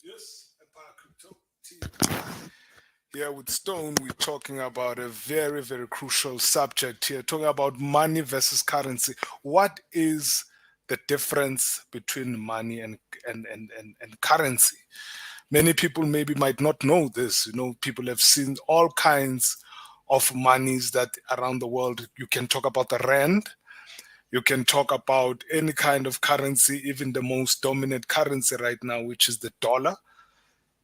Yes, Empire Crypto TV. Here with Stone, we're talking about a very, very crucial subject here, talking about money versus currency. What is the difference between money and currency? Many people maybe might not know this. People have seen all kinds of monies that around the world. You can talk about the rand, you can talk about any kind of currency, even the most dominant currency right now, which is the dollar.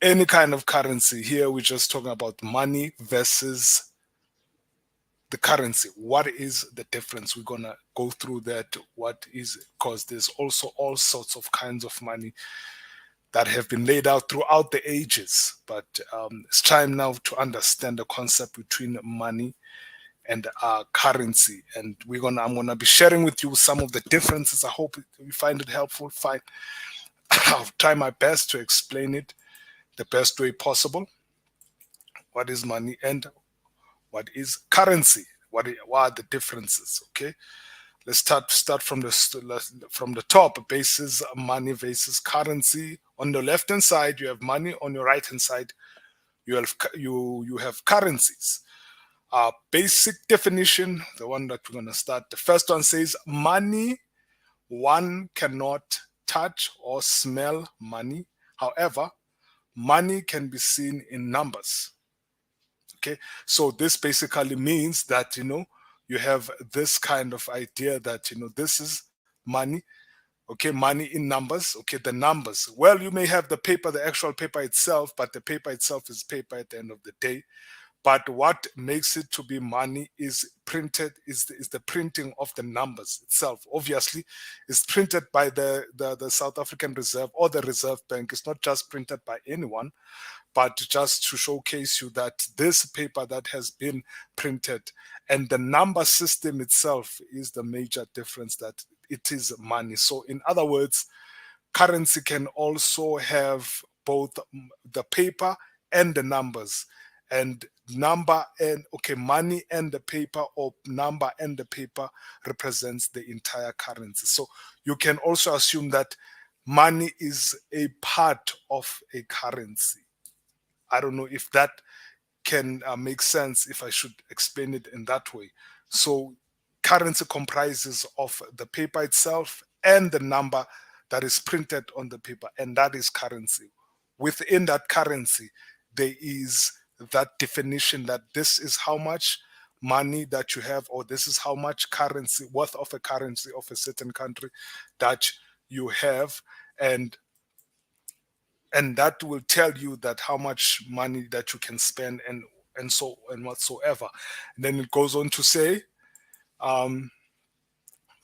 Any kind of currency. Here we're just talking about money versus the currency. What is the difference? We're gonna go through that. What is it? Because there's also all sorts of kinds of money that have been laid out throughout the ages. But it's time now to understand the concept between money and currency. And I'm gonna be sharing with you some of the differences. I hope you find it helpful. Fine. I'll try my best to explain it the best way possible. What is money and what is currency? What are the differences? Okay, let's start from the top. Basis money versus currency. On the left hand side, you have money. On your right hand side, you have currencies. Basic definition, the one that we're gonna start. The first one says money. One cannot touch or smell money. However, money can be seen in numbers. Okay, so this basically means that you have this kind of idea that this is money. Okay, money in numbers. Okay, the numbers. Well, you may have the paper, the actual paper itself, but the paper itself is paper at the end of the day. But what makes it to be money is printed is the printing of the numbers itself. Obviously, it's printed by the South African Reserve or the Reserve Bank. It's not just printed by anyone, but just to showcase you that this paper that has been printed and the number system itself is the major difference, that it is money. So in other words, currency can also have both the paper and the numbers, and number and okay, money and the paper, or number and the paper represents the entire currency. So you can also assume that money is a part of a currency. I don't know if that can make sense, if I should explain it in that way. So currency comprises of the paper itself and the number that is printed on the paper, and that is currency. Within that currency, there is that definition that this is how much money that you have, or this is how much currency, worth of a currency of a certain country that you have. And that will tell you that how much money that you can spend, and so and whatsoever. And then it goes on to say, um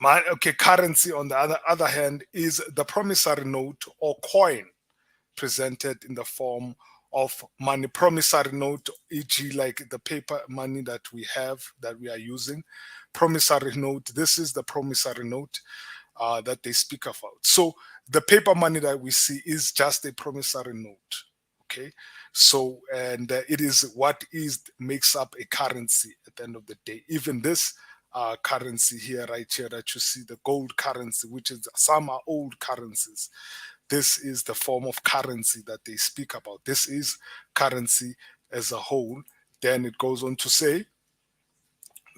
okay, currency on the other hand is the promissory note or coin presented in the form of money. Promissory note, e.g., like the paper money that we have, that we are using. Promissory note, this is the promissory note that they speak about. So the paper money that we see is just a promissory note. Okay, so and it is what is makes up a currency at the end of the day. Even this currency here, right here, that you see, the gold currency, which is, some are old currencies. This is the form of currency that they speak about. This is currency as a whole. Then it goes on to say,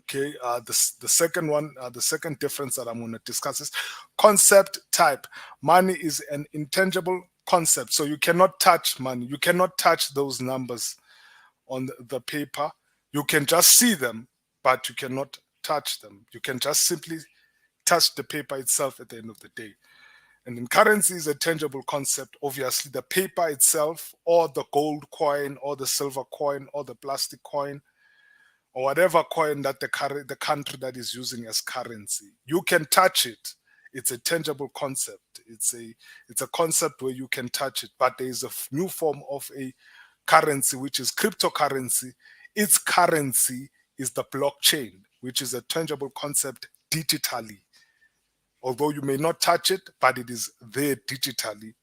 okay, the second one, the second difference that I'm going to discuss is concept type. Money is an intangible concept, so you cannot touch money. You cannot touch those numbers on the paper. You can just see them, but you cannot touch them. You can just simply touch the paper itself at the end of the day. And then currency is a tangible concept. Obviously, the paper itself, or the gold coin, or the silver coin, or the plastic coin, or whatever coin that the country that is using as currency, you can touch it. It's a tangible concept. It's a concept where you can touch it. But there is a new form of a currency, which is cryptocurrency. Its currency is the blockchain, which is a tangible concept digitally. Although you may not touch it, but it is there digitally,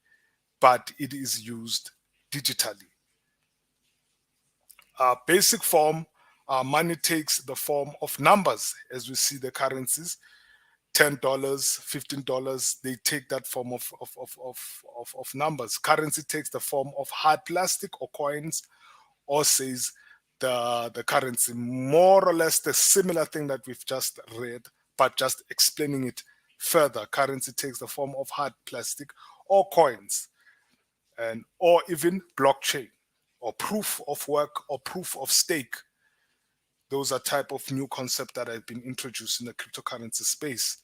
but it is used digitally. Basic form, money takes the form of numbers, as we see the currencies. $10, $15, they take that form of numbers. Currency takes the form of hard plastic or coins, or says the currency. More or less the similar thing that we've just read, but just explaining it further. Currency takes the form of hard plastic or coins, and or even blockchain, or proof of work, or proof of stake. Those are type of new concept that have been introduced in the cryptocurrency space.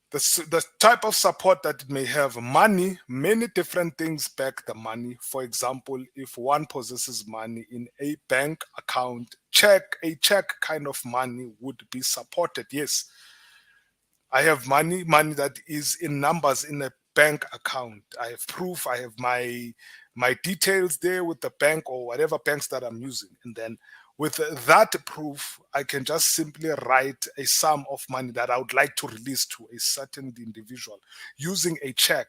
The type of support that it may have: money, many different things back the money. For example, if one possesses money in a bank account, a check kind of money would be supported. Yes, I have money that is in numbers in a bank account. I have proof. I have my details there with the bank or whatever banks that I'm using, and then with that proof, I can just simply write a sum of money that I would like to release to a certain individual using a check.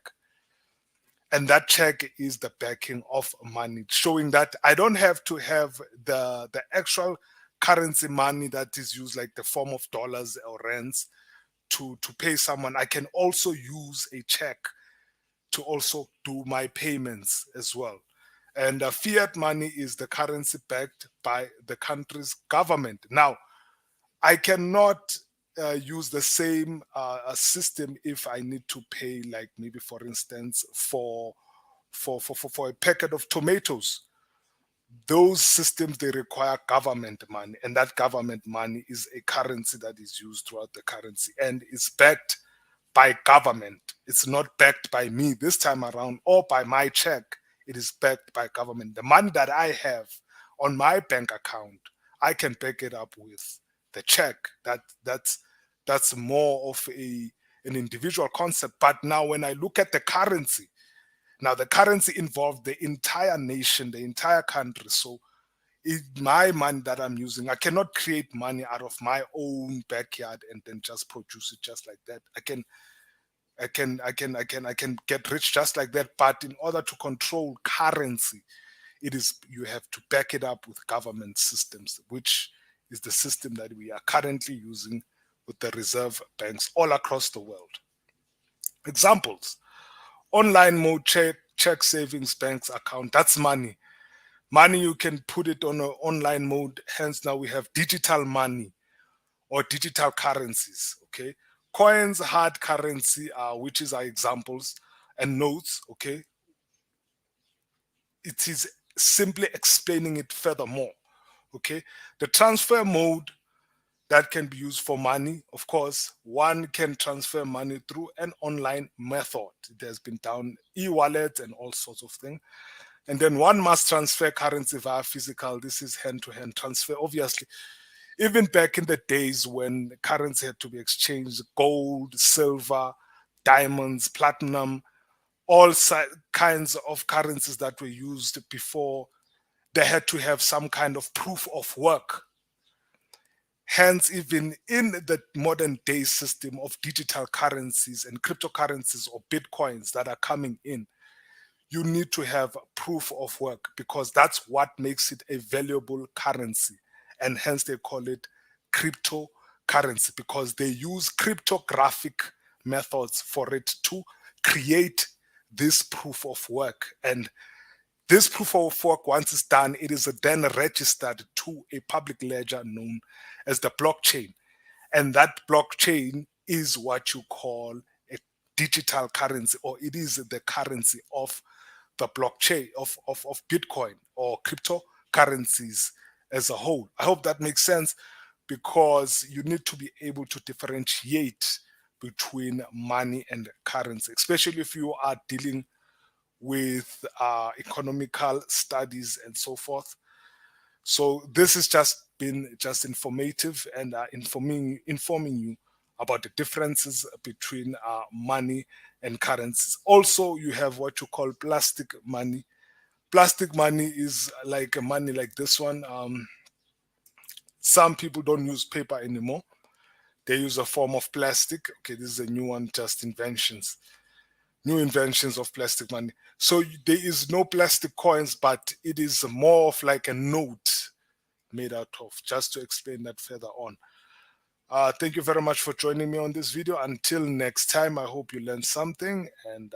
And that check is the backing of money, showing that I don't have to have the actual currency money that is used, like the form of dollars or rands, to pay someone. I can also use a check to also do my payments as well. And fiat money is the currency backed by the country's government. Now, I cannot use the same system if I need to pay, like maybe for instance, for a packet of tomatoes. Those systems, they require government money, and that government money is a currency that is used throughout the currency and is backed by government. It's not backed by me this time around or by my check. It is backed by government. The money that I have on my bank account, I can back it up with the check. That's more of an individual concept. But now when I look at the currency, now the currency involved the entire nation, the entire country. So my money that I'm using, I cannot create money out of my own backyard and then just produce it just like that. I can get rich just like that. But in order to control currency, you have to back it up with government systems, which is the system that we are currently using with the reserve banks all across the world. Examples: online mode check savings banks account. That's money. Money, you can put it on an online mode. Hence, now we have digital money or digital currencies. Okay, coins, hard currency, which is our examples, and notes. Okay, it is simply explaining it furthermore. Okay, the transfer mode that can be used for money. Of course, one can transfer money through an online method. It has been done, e-wallet and all sorts of things. And then one must transfer currency via physical. This is hand-to-hand transfer. Obviously, even back in the days when currency had to be exchanged, gold, silver, diamonds, platinum, all kinds of currencies that were used before, they had to have some kind of proof of work. Hence, even in the modern day system of digital currencies and cryptocurrencies or bitcoins that are coming in, you need to have proof of work, because that's what makes it a valuable currency. And hence they call it cryptocurrency, because they use cryptographic methods for it to create this proof of work. And this proof of work, once it's done, it is then registered to a public ledger known as the blockchain. And that blockchain is what you call a digital currency, or it is the currency of the blockchain of Bitcoin or cryptocurrencies as a whole. I hope that makes sense, because you need to be able to differentiate between money and currency, especially if you are dealing with economical studies and so forth. So this has just been informative and informing you about the differences between money and currencies. Also, you have what you call plastic money. Plastic money is like a money like this one. Some people don't use paper anymore. They use a form of plastic. Okay, this is a new one, just new inventions of plastic money. So there is no plastic coins, but it is more of like a note made out of, just to explain that further on. Thank you very much for joining me on this video. Until next time, I hope you learned something, and